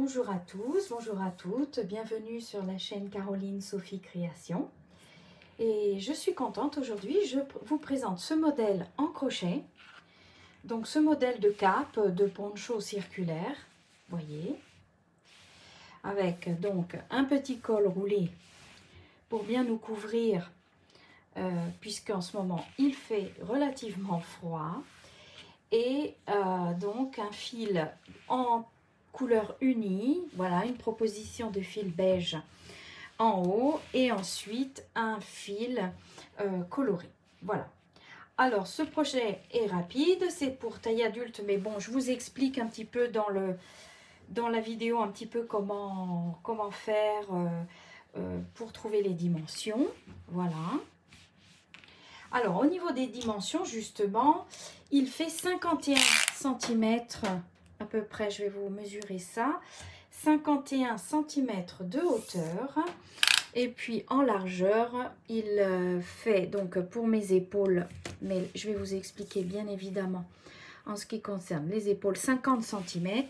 Bonjour à tous, bonjour à toutes, bienvenue sur la chaîne Caroline Sophie Création. Et je suis contente aujourd'hui, je vous présente ce modèle en crochet. Donc ce modèle de cape, de poncho circulaire, voyez. Avec donc un petit col roulé pour bien nous couvrir, puisqu'en ce moment il fait relativement froid. Et donc un fil en couleur unie, voilà, une proposition de fil beige en haut et ensuite un fil coloré. Voilà. Alors ce projet est rapide, c'est pour taille adulte, mais bon, je vous explique un petit peu dans la vidéo un petit peu comment faire pour trouver les dimensions. Voilà. Alors au niveau des dimensions, justement, il fait 51 cm à peu près, je vais vous mesurer ça, 51 cm de hauteur, et puis en largeur, il fait, donc pour mes épaules, mais je vais vous expliquer bien évidemment en ce qui concerne les épaules, 50 cm,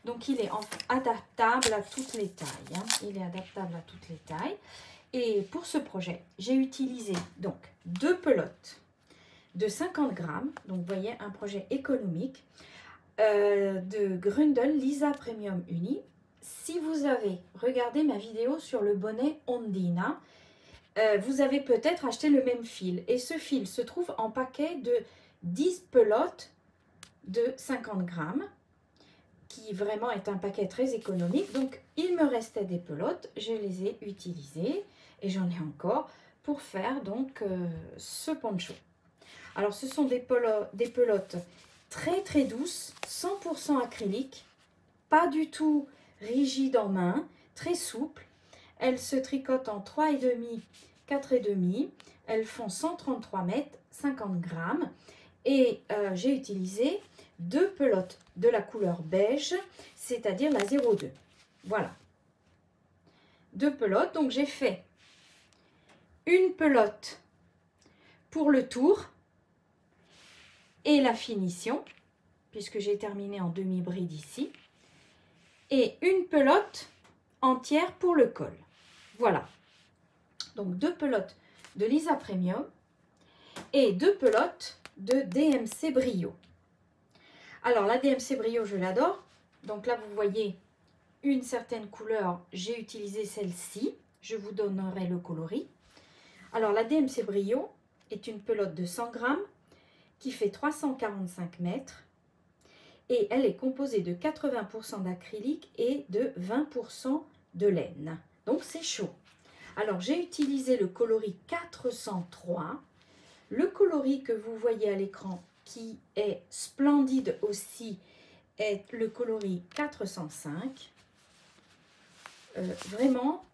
donc il est adaptable à toutes les tailles, hein. Il est adaptable à toutes les tailles. Et pour ce projet, j'ai utilisé donc 2 pelotes de 50 grammes, donc vous voyez un projet économique, de Grundel Lisa Premium Uni. Si vous avez regardé ma vidéo sur le bonnet Ondina, vous avez peut-être acheté le même fil. Et ce fil se trouve en paquet de 10 pelotes de 50 grammes, qui vraiment est un paquet très économique. Donc il me restait des pelotes, je les ai utilisées et j'en ai encore pour faire donc ce poncho. Alors ce sont des pelotes très douces, 100% acrylique, pas du tout rigides en main, très souples. Elles se tricotent en 3,5, 4,5. Elles font 133 mètres, 50 grammes. Et j'ai utilisé 2 pelotes de la couleur beige, c'est-à-dire la 02. Voilà. 2 pelotes. Donc j'ai fait une pelote pour le tour et la finition, puisque j'ai terminé en demi-bride ici, et une pelote entière pour le col. Voilà. Donc 2 pelotes de Lisa Premium et 2 pelotes de DMC Brio. Alors la DMC Brio, je l'adore. Donc là, vous voyez une certaine couleur, j'ai utilisé celle-ci. Je vous donnerai le coloris. Alors la DMC Brio est une pelote de 100 grammes qui fait 345 mètres et elle est composée de 80% d'acrylique et de 20% de laine. Donc c'est chaud. Alors j'ai utilisé le coloris 403. Le coloris que vous voyez à l'écran, qui est splendide aussi, est le coloris 405. Vraiment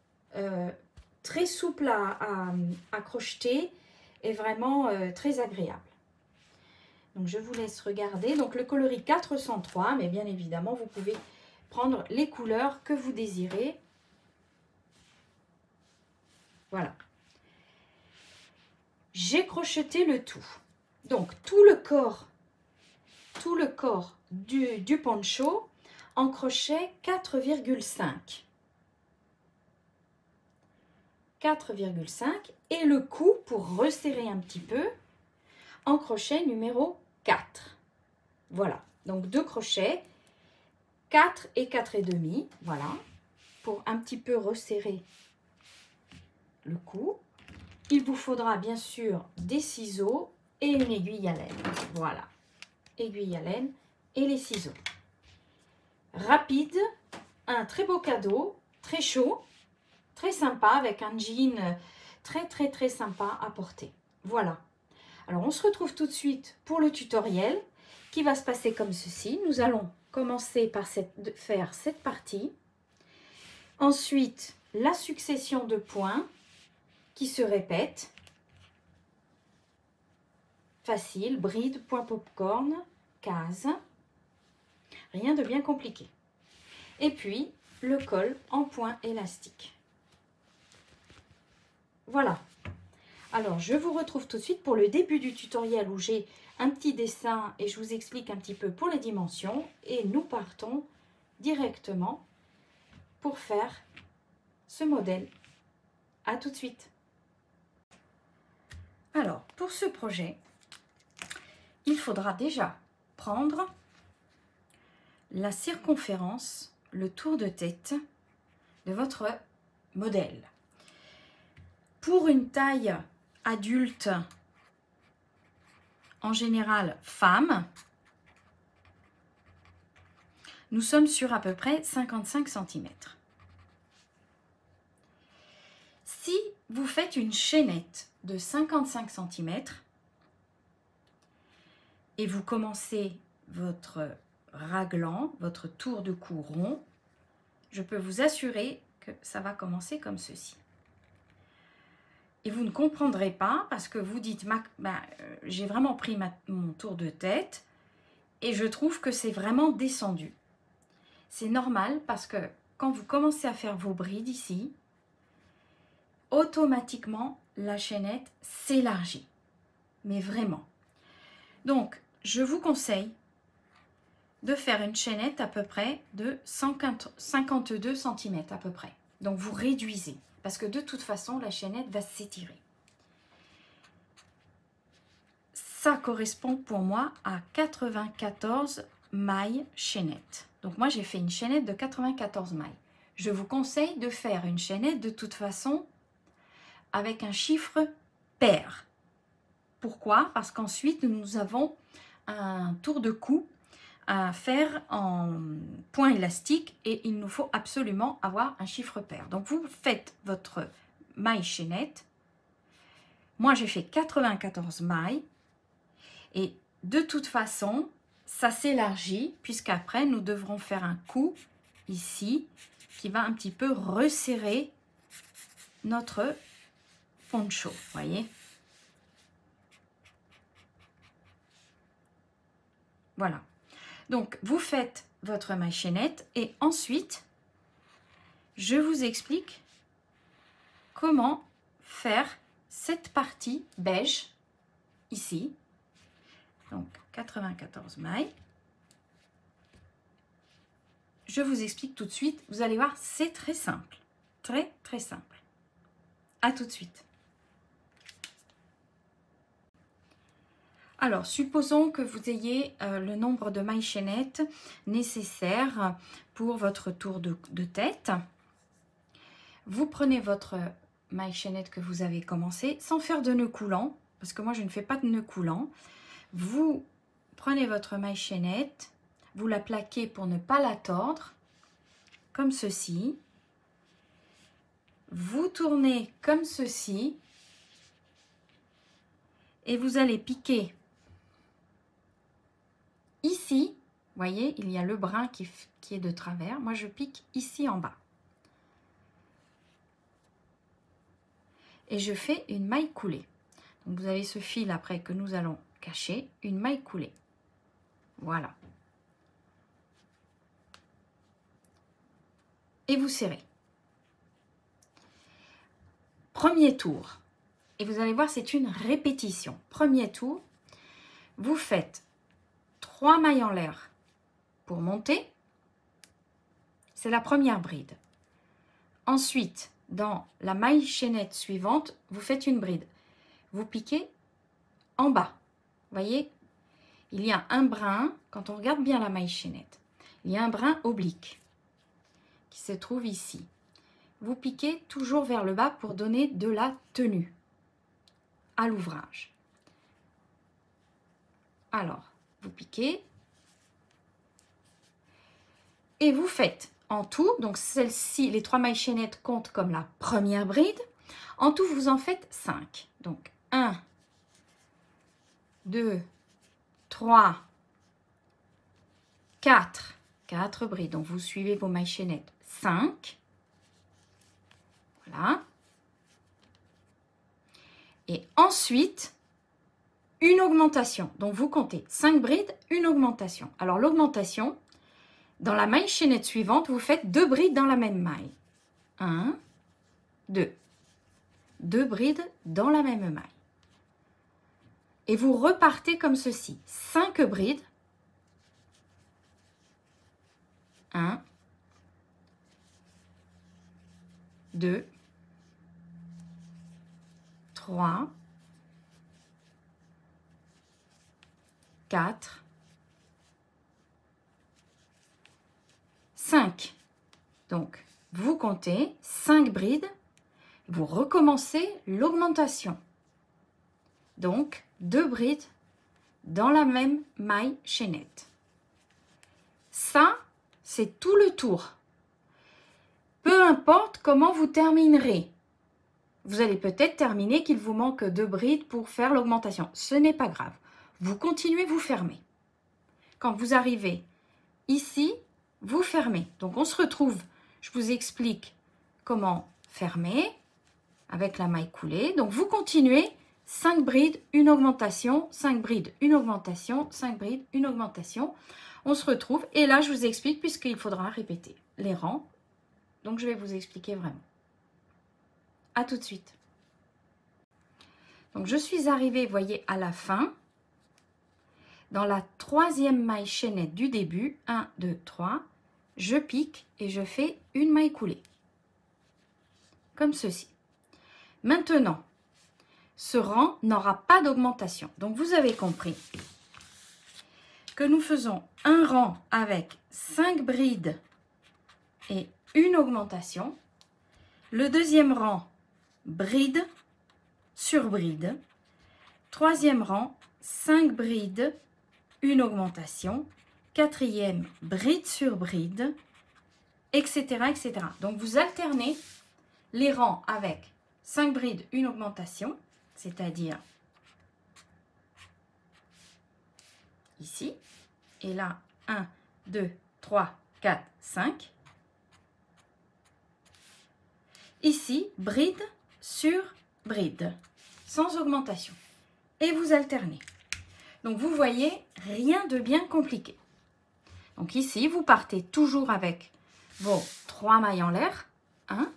très souple à crocheter et vraiment très agréable. Donc je vous laisse regarder. Donc le coloris 403, mais bien évidemment vous pouvez prendre les couleurs que vous désirez. Voilà. J'ai crocheté le tout. Donc tout le corps du poncho en crochet 4,5. 4,5 et le cou, pour resserrer un petit peu, en crochet numéro 4. Voilà, donc 2 crochets, 4 et 4,5, voilà, pour un petit peu resserrer le cou. Il vous faudra bien sûr des ciseaux et une aiguille à laine. Voilà, aiguille à laine et les ciseaux. Rapide, un très beau cadeau, très chaud, très sympa, avec un jean très sympa à porter. Voilà. Alors on se retrouve tout de suite pour le tutoriel qui va se passer comme ceci. Nous allons commencer par faire cette partie. Ensuite, la succession de points qui se répètent. Facile, bride, point popcorn, case. Rien de bien compliqué. Et puis, le col en point élastique. Voilà. Alors, je vous retrouve tout de suite pour le début du tutoriel où j'ai un petit dessin et je vous explique un petit peu pour les dimensions. Et nous partons directement pour faire ce modèle. À tout de suite. Alors, pour ce projet, il faudra déjà prendre la circonférence, le tour de tête de votre modèle. Pour une taille adulte, en général femme, nous sommes sur à peu près 55 cm. Si vous faites une chaînette de 55 cm et vous commencez votre raglan, votre tour de cou rond, je peux vous assurer que ça va commencer comme ceci. Et vous ne comprendrez pas parce que vous dites, j'ai vraiment pris mon tour de tête et je trouve que c'est vraiment descendu. C'est normal parce que quand vous commencez à faire vos brides ici, automatiquement la chaînette s'élargit. Mais vraiment. Donc, je vous conseille de faire une chaînette à peu près de 52 cm à peu près. Donc, vous réduisez parce que de toute façon, la chaînette va s'étirer. Ça correspond pour moi à 94 mailles chaînette. Donc, moi, j'ai fait une chaînette de 94 mailles. Je vous conseille de faire une chaînette de toute façon avec un chiffre pair. Pourquoi? Parce qu'ensuite, nous avons un tour de cou à faire en point élastique et il nous faut absolument avoir un chiffre pair. Donc, vous faites votre maille chaînette. Moi, j'ai fait 94 mailles et de toute façon, ça s'élargit puisqu'après, nous devrons faire un coup ici qui va un petit peu resserrer notre poncho, voyez. Voilà. Donc, vous faites votre maille chaînette et ensuite, je vous explique comment faire cette partie beige ici. Donc, 94 mailles. Je vous explique tout de suite. Vous allez voir, c'est très simple. Très, très simple. À tout de suite. Alors, supposons que vous ayez le nombre de mailles chaînettes nécessaires pour votre tour de tête. Vous prenez votre maille chaînette que vous avez commencé sans faire de nœud coulant, parce que moi je ne fais pas de nœud coulant. Vous prenez votre maille chaînette, vous la plaquez pour ne pas la tordre, comme ceci. Vous tournez comme ceci et vous allez piquer. Ici, vous voyez, il y a le brin qui est de travers. Moi, je pique ici en bas. Et je fais une maille coulée. Donc, vous avez ce fil après que nous allons cacher, une maille coulée. Voilà. Et vous serrez. Premier tour. Et vous allez voir, c'est une répétition. Premier tour, vous faites 3 mailles en l'air pour monter. C'est la première bride. Ensuite, dans la maille chaînette suivante, vous faites une bride. Vous piquez en bas. Vous voyez, il y a un brin, quand on regarde bien la maille chaînette, il y a un brin oblique qui se trouve ici. Vous piquez toujours vers le bas pour donner de la tenue à l'ouvrage. Alors, vous piquez et vous faites en tout, donc celle-ci, les 3 mailles chaînettes comptent comme la première bride. En tout, vous en faites 5. Donc 1, 2, 3, 4 brides. Donc vous suivez vos mailles chaînettes. 5. Voilà. Et ensuite, une augmentation. Donc vous comptez 5 brides, une augmentation. Alors l'augmentation, dans la maille chaînette suivante, vous faites 2 brides dans la même maille. 1, 2. 2 brides dans la même maille. Et vous repartez comme ceci. 5 brides. 1, 2, 3, 4, 5. Donc, vous comptez 5 brides, vous recommencez l'augmentation. Donc, 2 brides dans la même maille chaînette. Ça, c'est tout le tour. Peu importe comment vous terminerez. Vous allez peut-être terminer qu'il vous manque 2 brides pour faire l'augmentation. Ce n'est pas grave. Vous continuez, vous fermez. Quand vous arrivez ici, vous fermez. Donc, on se retrouve, je vous explique comment fermer avec la maille coulée. Donc, vous continuez 5 brides, une augmentation, 5 brides, une augmentation, 5 brides, une augmentation. On se retrouve et là, je vous explique puisqu'il faudra répéter les rangs. Donc, je vais vous expliquer vraiment. À tout de suite. Donc, je suis arrivée, vous voyez, à la fin. Dans la 3e maille chaînette du début, 1, 2, 3, je pique et je fais une maille coulée. Comme ceci. Maintenant, ce rang n'aura pas d'augmentation. Donc, vous avez compris que nous faisons un rang avec 5 brides et une augmentation. Le deuxième rang, bride sur bride. 3e rang, 5 brides, une augmentation. 4e, bride sur bride, etc., etc. Donc, vous alternez les rangs avec 5 brides, une augmentation, c'est-à-dire ici. Et là, 1, 2, 3, 4, 5. Ici, bride sur bride, sans augmentation. Et vous alternez. Donc, vous voyez, rien de bien compliqué. Donc, ici, vous partez toujours avec vos 3 mailles en l'air. 1,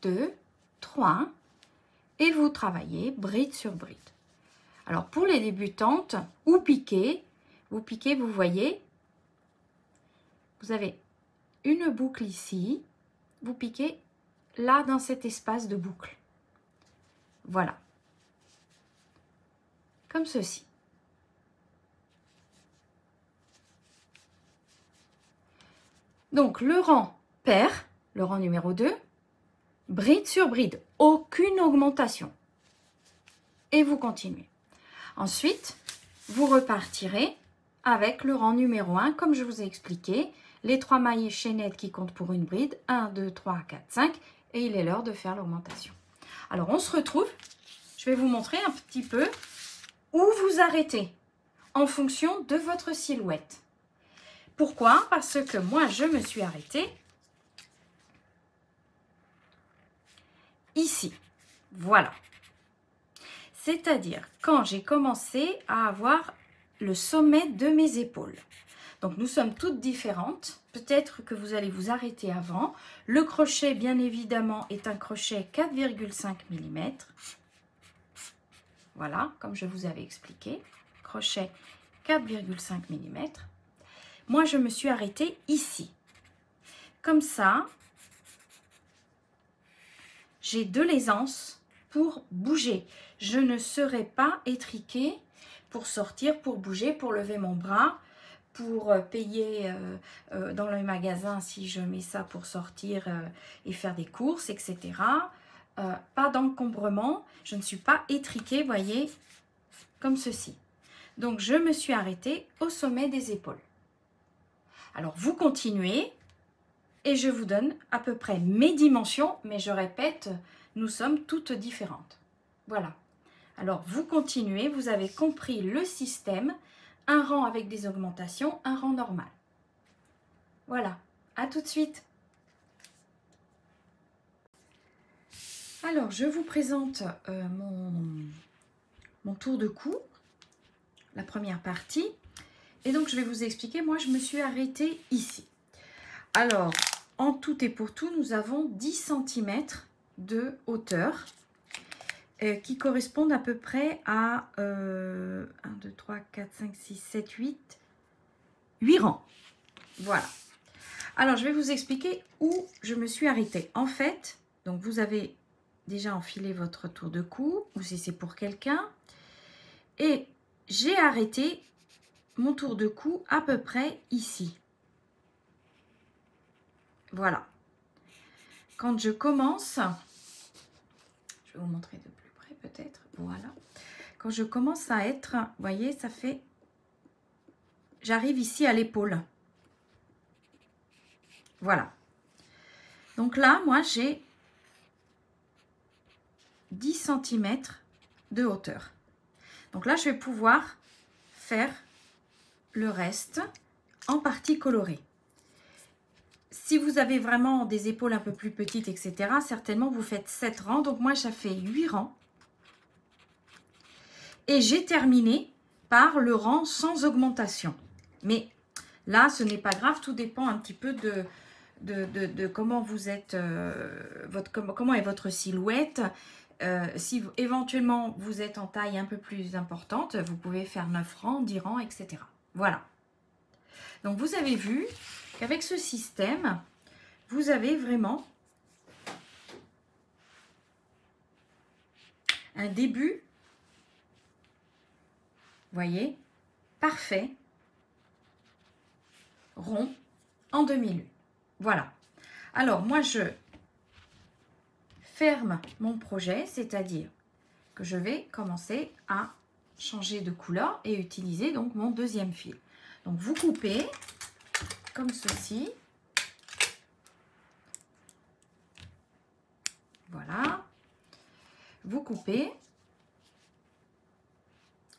2, 3. Et vous travaillez bride sur bride. Alors, pour les débutantes, ou piquer, vous voyez, vous avez une boucle ici. Vous piquez là dans cet espace de boucle. Voilà. Comme ceci. Donc, le rang pair, le rang numéro 2, bride sur bride, aucune augmentation. Et vous continuez. Ensuite, vous repartirez avec le rang numéro 1, comme je vous ai expliqué, les 3 mailles chaînettes qui comptent pour une bride, 1, 2, 3, 4, 5, et il est l'heure de faire l'augmentation. Alors, on se retrouve, je vais vous montrer un petit peu où vous arrêtez en fonction de votre silhouette. Pourquoi? Parce que moi, je me suis arrêtée ici. Voilà. C'est-à-dire quand j'ai commencé à avoir le sommet de mes épaules. Donc, nous sommes toutes différentes. Peut-être que vous allez vous arrêter avant. Le crochet, bien évidemment, est un crochet 4,5 mm. Voilà, comme je vous avais expliqué. Crochet 4,5 mm. Moi, je me suis arrêtée ici. Comme ça, j'ai de l'aisance pour bouger. Je ne serai pas étriquée pour sortir, pour bouger, pour lever mon bras, pour payer dans le magasin si je mets ça pour sortir et faire des courses, etc. Pas d'encombrement. Je ne suis pas étriquée, voyez, comme ceci. Donc, je me suis arrêtée au sommet des épaules. Alors, vous continuez et je vous donne à peu près mes dimensions, mais je répète, nous sommes toutes différentes. Voilà. Alors, vous continuez, vous avez compris le système, un rang avec des augmentations, un rang normal. Voilà, à tout de suite. Alors, je vous présente mon tour de cou, la première partie. Et donc, je vais vous expliquer, moi, je me suis arrêtée ici. Alors, en tout et pour tout, nous avons 10 cm de hauteur qui correspondent à peu près à 1, 2, 3, 4, 5, 6, 7, 8 rangs. Voilà. Alors, je vais vous expliquer où je me suis arrêtée. En fait, Donc, vous avez déjà enfilé votre tour de cou, ou si c'est pour quelqu'un. Et j'ai arrêté mon tour de cou à peu près ici. Voilà. Quand je commence, je vais vous montrer de plus près peut-être. Voilà. Quand je commence à être, vous voyez, ça fait... J'arrive ici à l'épaule. Voilà. Donc là, moi, j'ai 10 cm de hauteur. Donc là, je vais pouvoir faire le reste en partie colorée. Si vous avez vraiment des épaules un peu plus petites, etc., certainement vous faites 7 rangs. Donc moi, ça fait 8 rangs. Et j'ai terminé par le rang sans augmentation. Mais là, ce n'est pas grave. Tout dépend un petit peu de comment vous êtes, comment est votre silhouette. Si éventuellement vous êtes en taille un peu plus importante, vous pouvez faire 9 rangs, 10 rangs, etc. Voilà. Donc, vous avez vu qu'avec ce système, vous avez vraiment un début, voyez, parfait, rond, en demi-lune. Voilà. Alors, moi, je ferme mon projet, c'est-à-dire que je vais commencer à changer de couleur et utiliser donc mon deuxième fil. Donc, vous coupez comme ceci. Voilà. Vous coupez.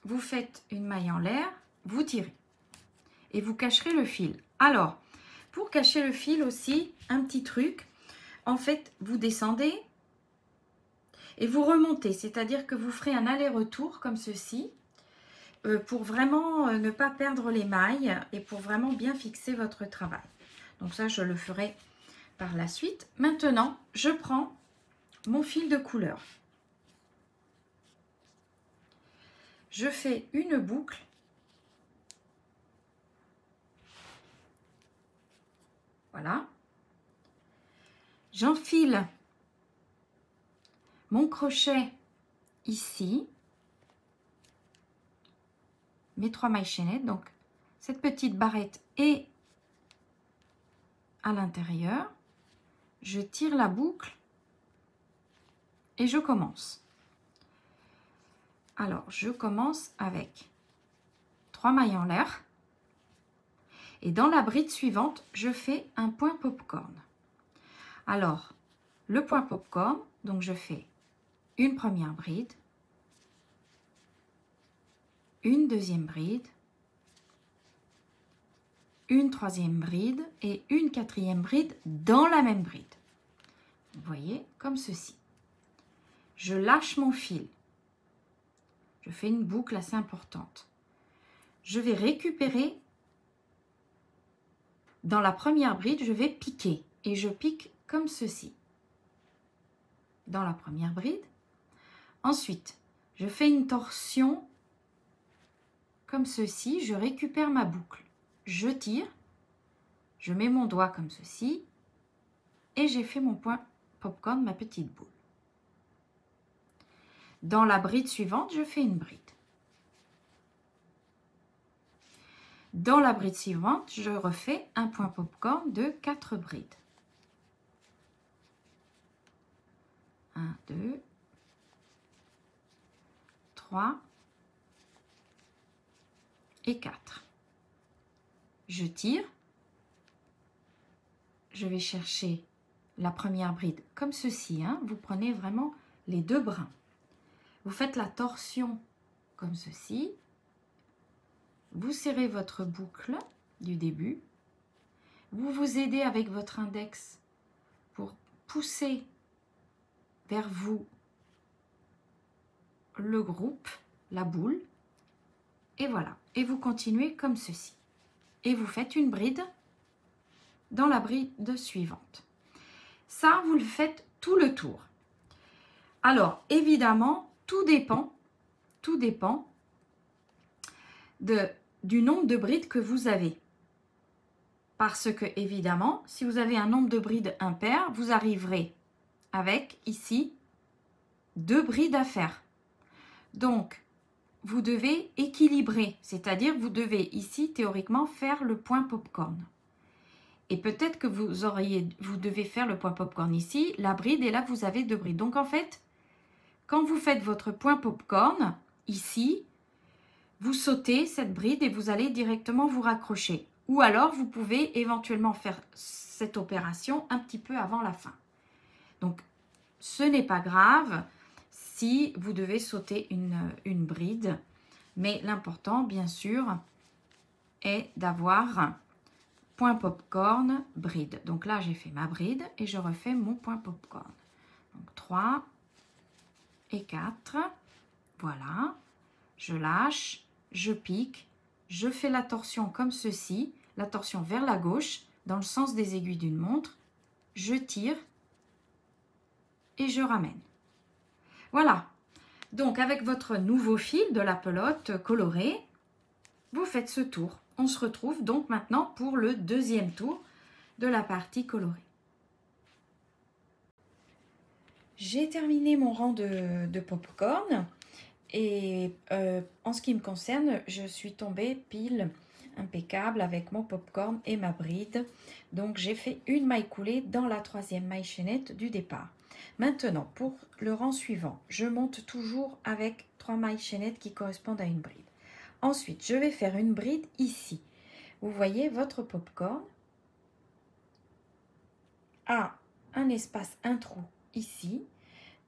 Vous faites une maille en l'air, vous tirez. Et vous cacherez le fil. Alors, pour cacher le fil aussi, un petit truc. En fait, vous descendez et vous remontez. C'est-à-dire que vous ferez un aller-retour comme ceci. Pour vraiment ne pas perdre les mailles et pour vraiment bien fixer votre travail. Donc ça, je le ferai par la suite. Maintenant, je prends mon fil de couleur. Je fais une boucle. Voilà. J'enfile mon crochet ici. Mes 3 mailles chaînettes, donc cette petite barrette est à l'intérieur. Je tire la boucle et je commence. Alors, je commence avec 3 mailles en l'air et dans la bride suivante, je fais un point popcorn. Alors, le point popcorn, donc je fais une première bride, une deuxième bride, une troisième bride et une quatrième bride dans la même bride. Vous voyez, comme ceci. Je lâche mon fil. Je fais une boucle assez importante. Je vais récupérer. Dans la première bride, je vais piquer. Et je pique comme ceci. Dans la première bride. Ensuite, je fais une torsion comme ceci, je récupère ma boucle, je tire, je mets mon doigt comme ceci et j'ai fait mon point popcorn, ma petite boule. Dans la bride suivante, je fais une bride. Dans la bride suivante, je refais un point popcorn de 4 brides. 1, 2, 3 et 4. Je tire, je vais chercher la première bride comme ceci, hein. Vous prenez vraiment les 2 brins. Vous faites la torsion comme ceci. Vous serrez votre boucle du début. Vous vous aidez avec votre index pour pousser vers vous le groupe, la boule. Et voilà. Et vous continuez comme ceci. Et vous faites une bride dans la bride suivante. Ça, vous le faites tout le tour. Alors, évidemment, tout dépend du nombre de brides que vous avez. Parce que, évidemment, si vous avez un nombre de brides impair, vous arriverez avec ici 2 brides à faire. Donc, vous devez équilibrer, c'est-à-dire vous devez ici théoriquement faire le point popcorn. Et peut-être que vous devez faire le point popcorn ici, la bride, et là vous avez 2 brides. Donc en fait, quand vous faites votre point popcorn, ici, vous sautez cette bride et vous allez directement vous raccrocher. Ou alors, vous pouvez éventuellement faire cette opération un petit peu avant la fin. Donc, ce n'est pas grave si vous devez sauter une bride. Mais l'important, bien sûr, est d'avoir point popcorn, bride. Donc là, j'ai fait ma bride et je refais mon point popcorn. Donc 3 et 4. Voilà. Je lâche, je pique, je fais la torsion comme ceci, la torsion vers la gauche, dans le sens des aiguilles d'une montre. Je tire et je ramène. Voilà. Donc, avec votre nouveau fil de la pelote colorée, vous faites ce tour. On se retrouve donc maintenant pour le deuxième tour de la partie colorée. J'ai terminé mon rang de popcorn et en ce qui me concerne, je suis tombée pile impeccable avec mon popcorn et ma bride. Donc, j'ai fait une maille coulée dans la 3e maille chaînette du départ. Maintenant, pour le rang suivant, je monte toujours avec 3 mailles chaînettes qui correspondent à une bride. Ensuite, je vais faire une bride ici. Vous voyez, votre popcorn a un espace, un trou ici.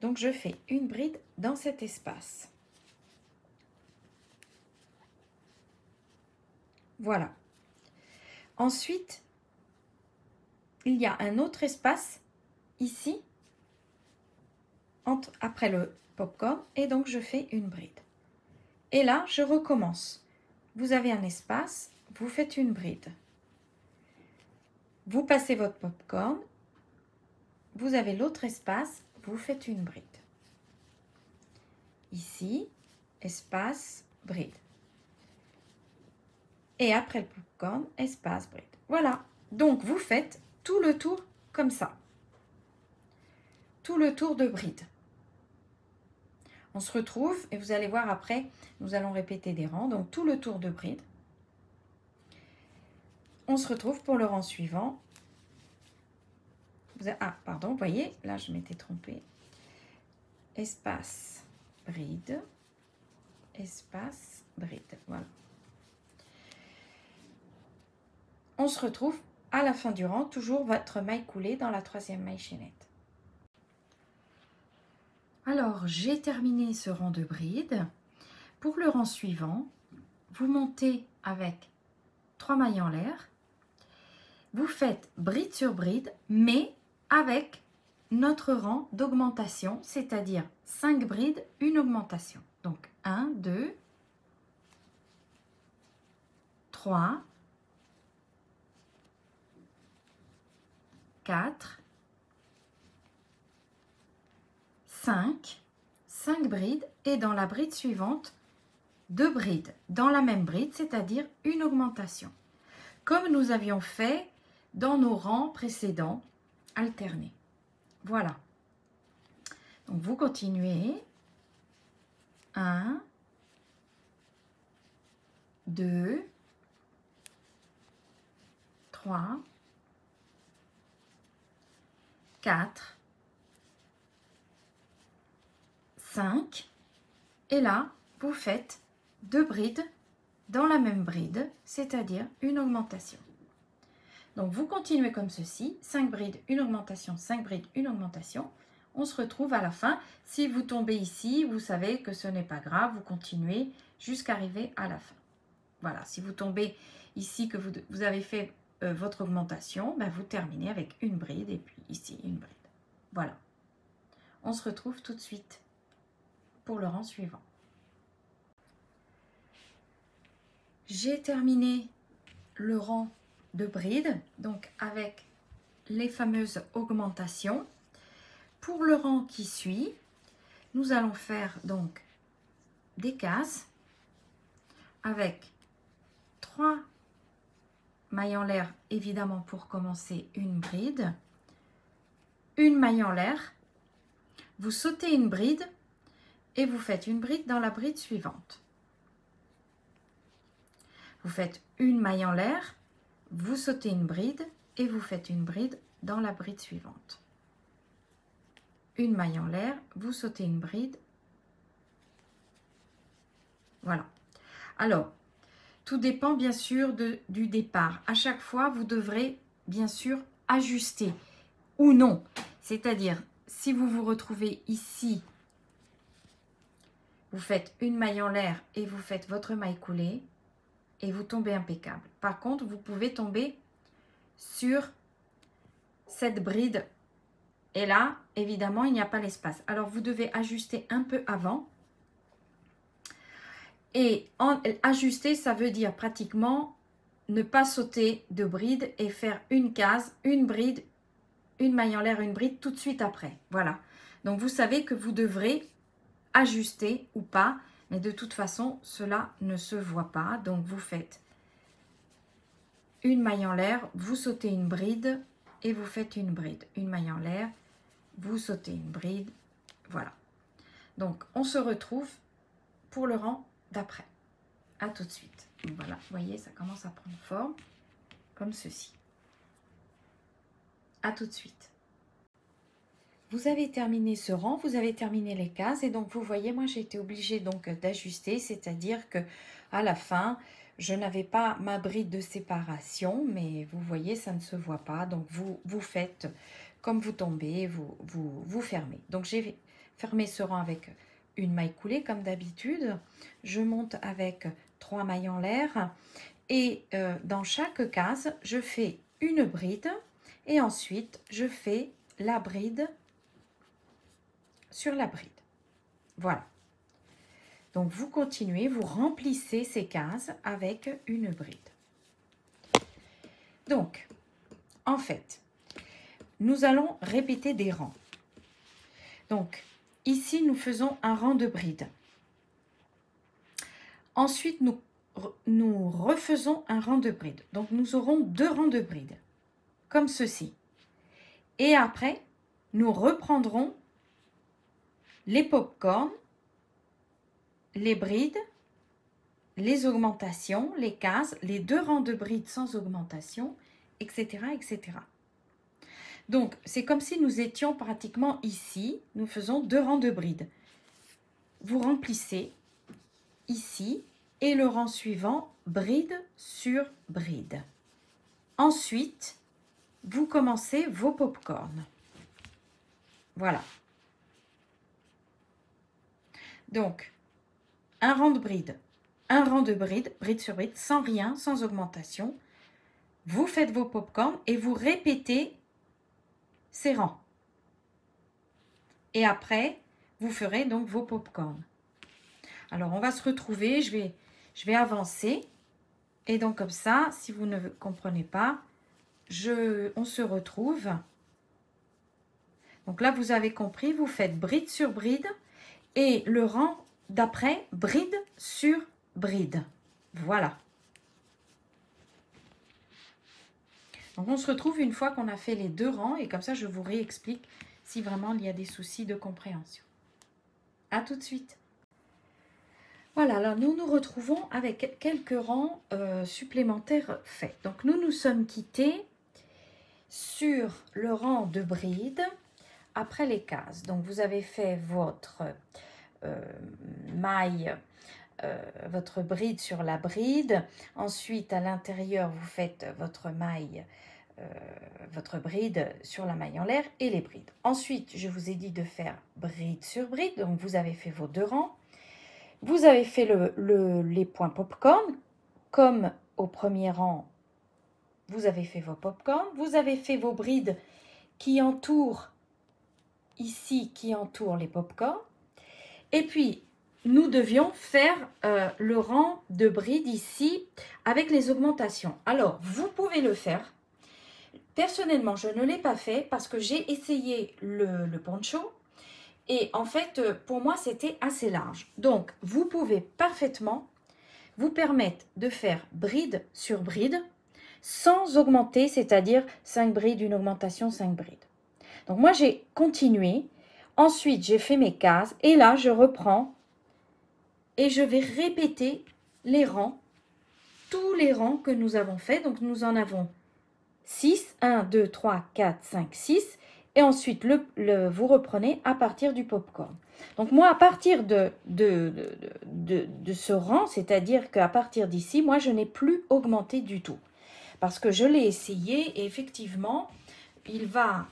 Donc, je fais une bride dans cet espace. Voilà. Ensuite, il y a un autre espace ici, après le popcorn, et donc je fais une bride. Et là, je recommence. Vous avez un espace, vous faites une bride. Vous passez votre popcorn, vous avez l'autre espace, vous faites une bride. Ici, espace, bride. Et après le popcorn, espace, bride. Voilà. Donc, vous faites tout le tour comme ça. Tout le tour de bride. On se retrouve et vous allez voir après, nous allons répéter des rangs. Donc, tout le tour de bride. On se retrouve pour le rang suivant. Ah, pardon, vous voyez, là, je m'étais trompée. Espace, bride. Espace, bride. Voilà. On se retrouve à la fin du rang, toujours votre maille coulée dans la 3e maille chaînette. Alors, j'ai terminé ce rang de bride. Pour le rang suivant, vous montez avec 3 mailles en l'air. Vous faites bride sur bride, mais avec notre rang d'augmentation, c'est-à-dire 5 brides, une augmentation. Donc, 1, 2, 3, 4, 5 brides et dans la bride suivante, 2 brides dans la même bride, c'est-à-dire une augmentation. Comme nous avions fait dans nos rangs précédents alternés. Voilà. Donc vous continuez. 1, 2, 3, 4, 5 et là vous faites 2 brides dans la même bride, c'est-à-dire une augmentation. Donc vous continuez comme ceci, 5 brides, une augmentation, 5 brides, une augmentation. On se retrouve à la fin. Si vous tombez ici, vous savez que ce n'est pas grave, vous continuez jusqu'à arriver à la fin. Voilà, si vous tombez ici, que vous avez fait votre augmentation, ben vous terminez avec une bride et puis ici une bride. Voilà. On se retrouve tout de suite pour le rang suivant. J'ai terminé le rang de bride, donc avec les fameuses augmentations. Pour le rang qui suit, nous allons faire donc des cases avec 3 mailles en l'air, évidemment pour commencer une bride, une maille en l'air vous sautez une bride et vous faites une bride dans la bride suivante. Vous faites une maille en l'air, vous sautez une bride et vous faites une bride dans la bride suivante. Une maille en l'air, vous sautez une bride. Voilà. Alors, tout dépend bien sûr du départ. À chaque fois, vous devrez bien sûr ajuster ou non. C'est-à-dire, si vous vous retrouvez ici, vous faites une maille en l'air et vous faites votre maille coulée et vous tombez impeccable. Par contre, vous pouvez tomber sur cette bride et là, évidemment, il n'y a pas l'espace. Alors, vous devez ajuster un peu avant. Et ajuster, ça veut dire pratiquement ne pas sauter de bride et faire une case, une bride, une maille en l'air, une bride tout de suite après. Voilà. Donc, vous savez que vous devrez ajuster ou pas, mais de toute façon, cela ne se voit pas. Donc, vous faites une maille en l'air, vous sautez une bride et vous faites une bride. Une maille en l'air, vous sautez une bride. Voilà. Donc, on se retrouve pour le rang d'après. À tout de suite. Voilà, vous voyez, ça commence à prendre forme comme ceci. À tout de suite. Vous avez terminé ce rang, vous avez terminé les cases et donc vous voyez, moi j'ai été obligée donc d'ajuster, c'est-à-dire que à la fin, je n'avais pas ma bride de séparation, mais vous voyez, ça ne se voit pas. Donc vous faites comme vous tombez, vous fermez. Donc j'ai fermé ce rang avec une maille coulée comme d'habitude. Je monte avec 3 mailles en l'air et dans chaque case, je fais une bride et ensuite je fais la bride sur la bride. Voilà. Donc, vous continuez, vous remplissez ces cases avec une bride. Donc, en fait, nous allons répéter des rangs. Donc, ici, nous faisons un rang de bride. Ensuite, nous refaisons un rang de bride. Donc, nous aurons 2 rangs de bride, comme ceci. Et après, nous reprendrons les pop-corns, les brides, les augmentations, les cases, les 2 rangs de brides sans augmentation, etc., etc. Donc, c'est comme si nous étions pratiquement ici. Nous faisons 2 rangs de brides. Vous remplissez ici et le rang suivant, bride sur bride. Ensuite, vous commencez vos pop-corns. Voilà. Donc, un rang de bride, un rang de bride, bride sur bride, sans rien, sans augmentation. Vous faites vos pop-corns et vous répétez ces rangs. Et après, vous ferez donc vos pop-corns. Alors, on va se retrouver, je vais avancer. Et donc, comme ça, si vous ne comprenez pas, on se retrouve. Donc là, vous avez compris, vous faites bride sur bride. Et le rang d'après, bride sur bride. Voilà. Donc, on se retrouve une fois qu'on a fait les 2 rangs. Et comme ça, je vous réexplique si vraiment il y a des soucis de compréhension. À tout de suite. Voilà, alors nous nous retrouvons avec quelques rangs supplémentaires faits. Donc, nous nous sommes quittés sur le rang de bride après les cases. Donc, vous avez fait votre maille, votre bride sur la bride. Ensuite, à l'intérieur, vous faites votre maille, votre bride sur la maille en l'air et les brides. Ensuite, je vous ai dit de faire bride sur bride. Donc, vous avez fait vos 2 rangs. Vous avez fait les points popcorn. Comme au premier rang, vous avez fait vos popcorn. Vous avez fait vos brides qui entourent ici, qui entourent les popcorn. Et puis, nous devions faire le rang de bride ici avec les augmentations. Alors, vous pouvez le faire. Personnellement, je ne l'ai pas fait parce que j'ai essayé le poncho. Et en fait, pour moi, c'était assez large. Donc, vous pouvez parfaitement vous permettre de faire bride sur bride sans augmenter, c'est-à-dire 5 brides, une augmentation, 5 brides. Donc, moi, j'ai continué Ensuite, j'ai fait mes cases et là, je reprends et je vais répéter les rangs, tous les rangs que nous avons fait. Donc, nous en avons 6, 1, 2, 3, 4, 5, 6. Et ensuite, vous reprenez à partir du popcorn. Donc, moi, à partir de ce rang, c'est-à-dire qu'à partir d'ici, moi, je n'ai plus augmenté du tout. Parce que je l'ai essayé et effectivement, il va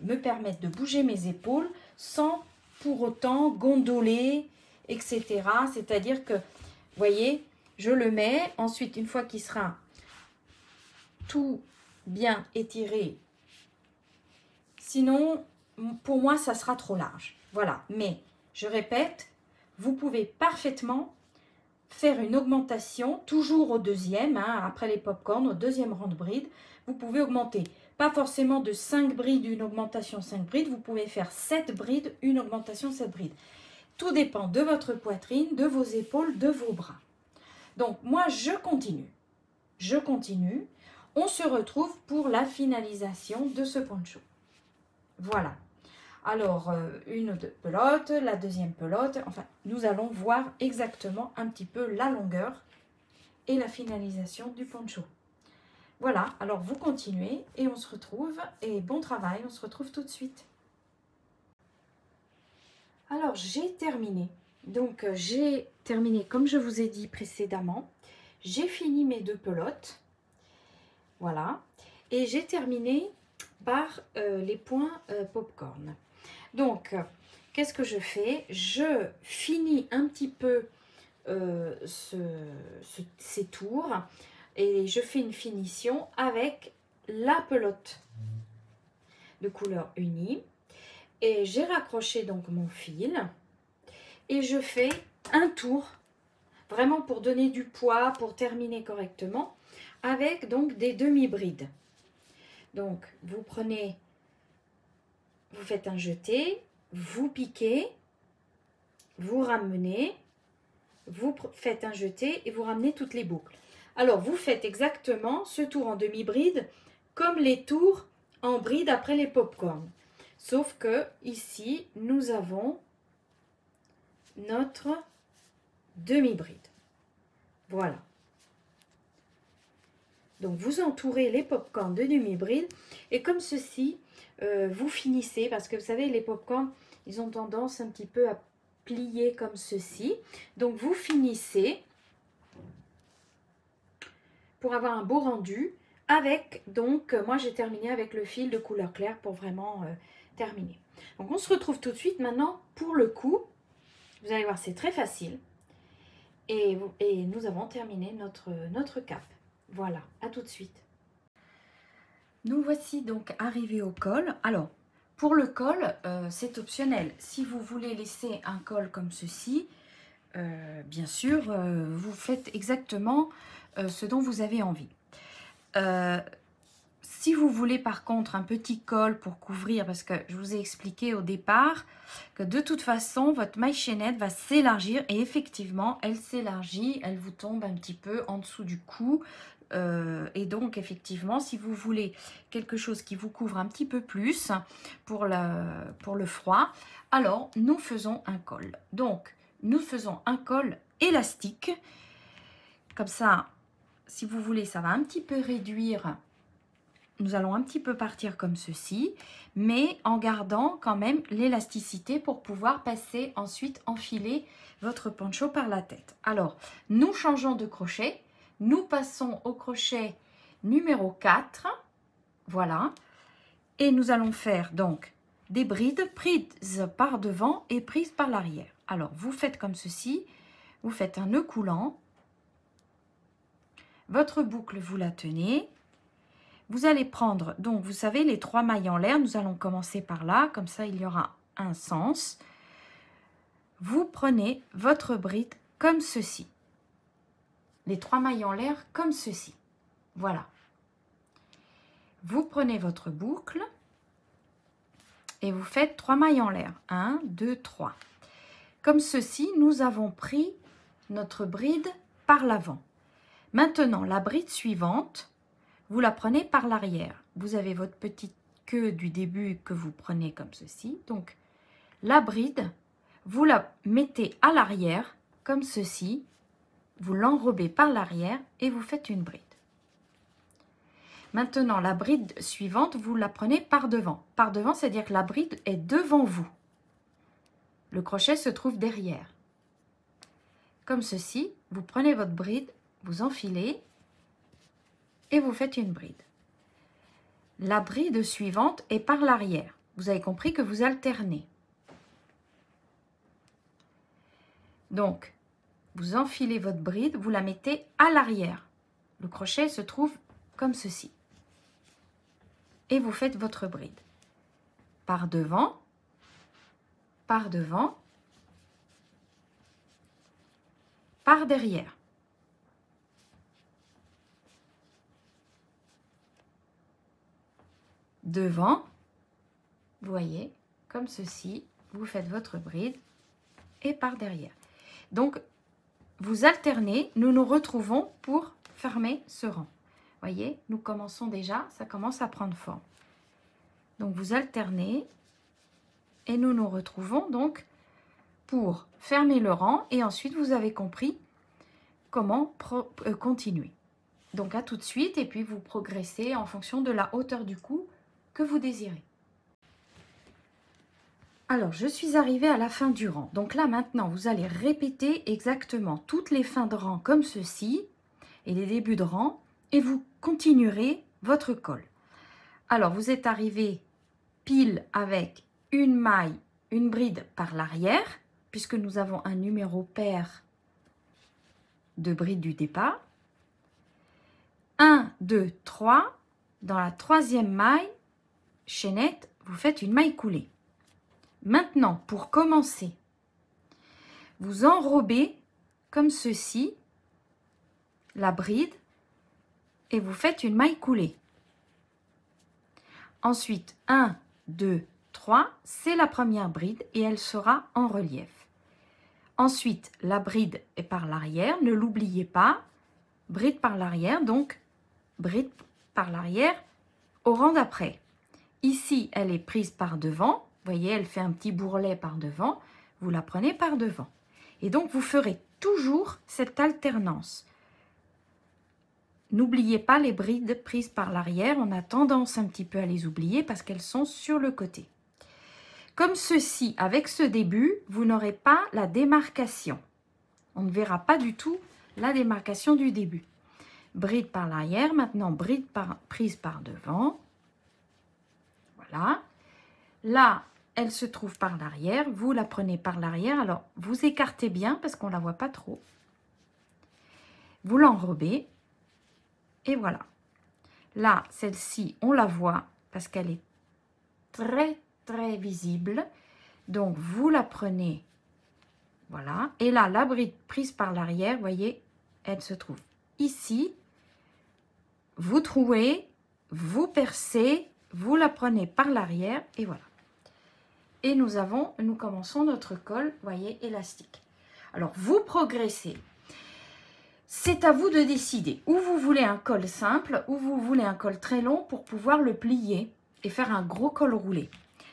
me permettre de bouger mes épaules sans pour autant gondoler, etc. C'est-à-dire que, vous voyez, je le mets. Ensuite, une fois qu'il sera tout bien étiré, sinon, pour moi, ça sera trop large. Voilà, mais je répète, vous pouvez parfaitement faire une augmentation, toujours au deuxième, hein, après les pop-corn, au deuxième rang de bride. Vous pouvez augmenter, pas forcément de 5 brides, une augmentation 5 brides, vous pouvez faire 7 brides, une augmentation 7 brides. Tout dépend de votre poitrine, de vos épaules, de vos bras. Donc, moi, je continue. Je continue. On se retrouve pour la finalisation de ce poncho. Voilà. Alors, une pelote, la deuxième pelote, enfin, nous allons voir exactement un petit peu la longueur et la finalisation du poncho. Voilà, alors vous continuez et on se retrouve, et bon travail, on se retrouve tout de suite. Alors, j'ai terminé. Donc, j'ai terminé comme je vous ai dit précédemment. J'ai fini mes 2 pelotes. Voilà. Et j'ai terminé par les points popcorn. Donc, qu'est-ce que je fais? Je finis un petit peu ces tours et je fais une finition avec la pelote de couleur unie. Et j'ai raccroché donc mon fil et je fais un tour, vraiment pour donner du poids, pour terminer correctement, avec donc des demi-brides. Donc, vous prenez... Vous faites un jeté, vous piquez, vous ramenez, vous faites un jeté et vous ramenez toutes les boucles. Alors, vous faites exactement ce tour en demi-bride comme les tours en bride après les pop-corn. Sauf que ici, nous avons notre demi-bride. Voilà. Donc, vous entourez les pop-corn de demi-bride et comme ceci... vous finissez, parce que vous savez, les pop-corn, ils ont tendance un petit peu à plier comme ceci. Donc, vous finissez pour avoir un beau rendu avec, donc, moi, j'ai terminé avec le fil de couleur claire pour vraiment terminer. Donc, on se retrouve tout de suite maintenant pour le cou. Vous allez voir, c'est très facile. Et nous avons terminé notre cape. Voilà, à tout de suite. Nous voici donc arrivés au col. Alors, pour le col, c'est optionnel. Si vous voulez laisser un col comme ceci, bien sûr, vous faites exactement ce dont vous avez envie. Si vous voulez par contre un petit col pour couvrir, parce que je vous ai expliqué au départ que de toute façon, votre maille chaînette va s'élargir et effectivement, elle s'élargit, elle vous tombe un petit peu en dessous du cou. Et donc effectivement, si vous voulez quelque chose qui vous couvre un petit peu plus pour le froid, alors nous faisons un col. Donc nous faisons un col élastique. Comme ça, si vous voulez, ça va un petit peu réduire. Nous allons un petit peu partir comme ceci, mais en gardant quand même l'élasticité pour pouvoir passer ensuite enfiler votre poncho par la tête. Alors, nous changeons de crochet. Nous passons au crochet numéro 4, voilà, et nous allons faire donc des brides prises par devant et prises par l'arrière. Alors, vous faites comme ceci, vous faites un nœud coulant, votre boucle, vous la tenez, vous allez prendre, donc vous savez, les 3 mailles en l'air, nous allons commencer par là, comme ça il y aura un sens. Vous prenez votre bride comme ceci. Les 3 mailles en l'air comme ceci. Voilà. Vous prenez votre boucle et vous faites 3 mailles en l'air. 1, 2, 3. Comme ceci, nous avons pris notre bride par l'avant. Maintenant, la bride suivante, vous la prenez par l'arrière. Vous avez votre petite queue du début que vous prenez comme ceci. Donc, la bride, vous la mettez à l'arrière, comme ceci. Vous l'enrobez par l'arrière et vous faites une bride. Maintenant, la bride suivante, vous la prenez par devant. Par devant, c'est-à-dire que la bride est devant vous. Le crochet se trouve derrière. Comme ceci, vous prenez votre bride, vous enfilez et vous faites une bride. La bride suivante est par l'arrière. Vous avez compris que vous alternez. Donc, vous enfilez votre bride, vous la mettez à l'arrière. Le crochet se trouve comme ceci. Et vous faites votre bride. Par devant, par devant, par derrière. Devant, vous voyez, comme ceci, vous faites votre bride et par derrière. Donc, vous alternez, nous nous retrouvons pour fermer ce rang. Voyez, nous commençons déjà, ça commence à prendre forme. Donc, vous alternez et nous nous retrouvons donc pour fermer le rang et ensuite, vous avez compris comment continuer. Donc, à tout de suite et puis vous progressez en fonction de la hauteur du cou que vous désirez. Alors, je suis arrivée à la fin du rang. Donc là, maintenant, vous allez répéter exactement toutes les fins de rang comme ceci et les débuts de rang et vous continuerez votre col. Alors, vous êtes arrivé pile avec une maille, une bride par l'arrière, puisque nous avons un numéro pair de bride du départ. 1, 2, 3. Dans la troisième maille, chaînette, vous faites une maille coulée. Maintenant, pour commencer, vous enrobez comme ceci la bride et vous faites une maille coulée. Ensuite, 1, 2, 3, c'est la première bride et elle sera en relief. Ensuite, la bride est par l'arrière, ne l'oubliez pas, bride par l'arrière, donc bride par l'arrière au rang d'après. Ici, elle est prise par devant. Vous voyez, elle fait un petit bourrelet par devant. Vous la prenez par devant. Et donc, vous ferez toujours cette alternance. N'oubliez pas les brides prises par l'arrière. On a tendance un petit peu à les oublier parce qu'elles sont sur le côté. Comme ceci, avec ce début, vous n'aurez pas la démarcation. On ne verra pas du tout la démarcation du début. Bride par l'arrière, maintenant bride prise par devant. Voilà. Là, elle se trouve par l'arrière. Vous la prenez par l'arrière. Alors, vous écartez bien parce qu'on ne la voit pas trop. Vous l'enrobez. Et voilà. Là, celle-ci, on la voit parce qu'elle est très, très visible. Donc, vous la prenez. Voilà. Et là, la bride prise par l'arrière, vous voyez, elle se trouve ici. Vous trouez, vous percez, vous la prenez par l'arrière et voilà. Et nous commençons notre col, voyez, élastique. Alors, vous progressez. C'est à vous de décider. Ou vous voulez un col simple, ou vous voulez un col très long pour pouvoir le plier et faire un gros col roulé.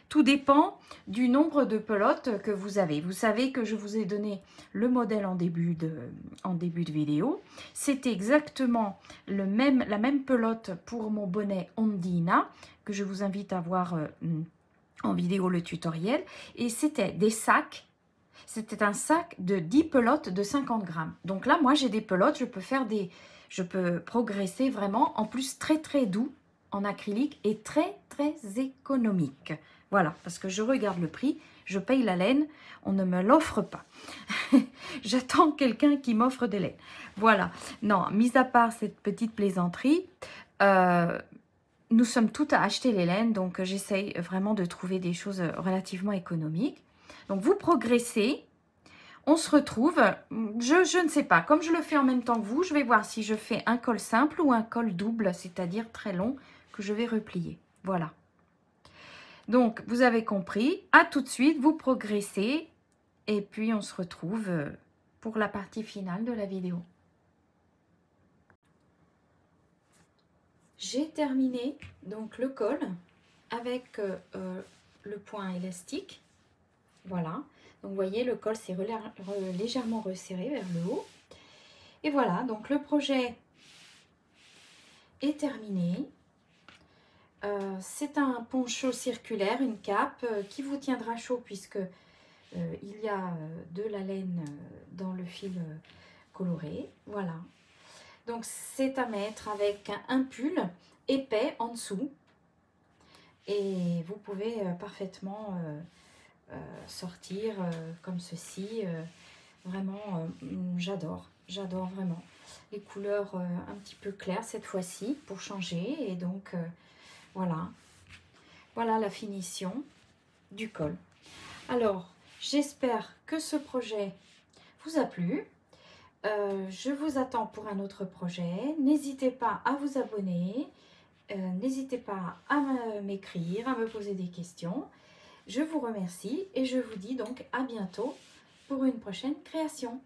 Tout dépend du nombre de pelotes que vous avez. Vous savez que je vous ai donné le modèle en début de vidéo. C'était exactement la même pelote pour mon bonnet Ondina, que je vous invite à voir en vidéo le tutoriel. Et c'était des sacs. C'était un sac de 10 pelotes de 50 grammes. Donc là, moi, j'ai des pelotes. Je peux progresser vraiment. En plus, très, très doux en acrylique et très, très économique. Voilà, parce que je regarde le prix, je paye la laine, on ne me l'offre pas. J'attends quelqu'un qui m'offre de laine. Voilà, non, mis à part cette petite plaisanterie, nous sommes toutes à acheter les laines, donc j'essaye vraiment de trouver des choses relativement économiques. Donc vous progressez, on se retrouve, je ne sais pas, comme je le fais en même temps que vous, je vais voir si je fais un col simple ou un col double, c'est-à-dire très long, que je vais replier. Voilà. Donc, vous avez compris, à tout de suite, vous progressez et puis on se retrouve pour la partie finale de la vidéo. J'ai terminé donc le col avec le point élastique. Voilà, donc vous voyez le col s'est légèrement resserré vers le haut. Et voilà, donc le projet est terminé. C'est un poncho circulaire, une cape qui vous tiendra chaud puisque il y a de la laine dans le fil coloré. Voilà, donc c'est à mettre avec un pull épais en dessous. Et vous pouvez parfaitement sortir comme ceci. Vraiment, j'adore vraiment. Les couleurs un petit peu claires cette fois-ci pour changer. Et donc, voilà. Voilà la finition du col. Alors, j'espère que ce projet vous a plu. Je vous attends pour un autre projet. N'hésitez pas à vous abonner. N'hésitez pas à m'écrire, à me poser des questions. Je vous remercie et je vous dis donc à bientôt pour une prochaine création.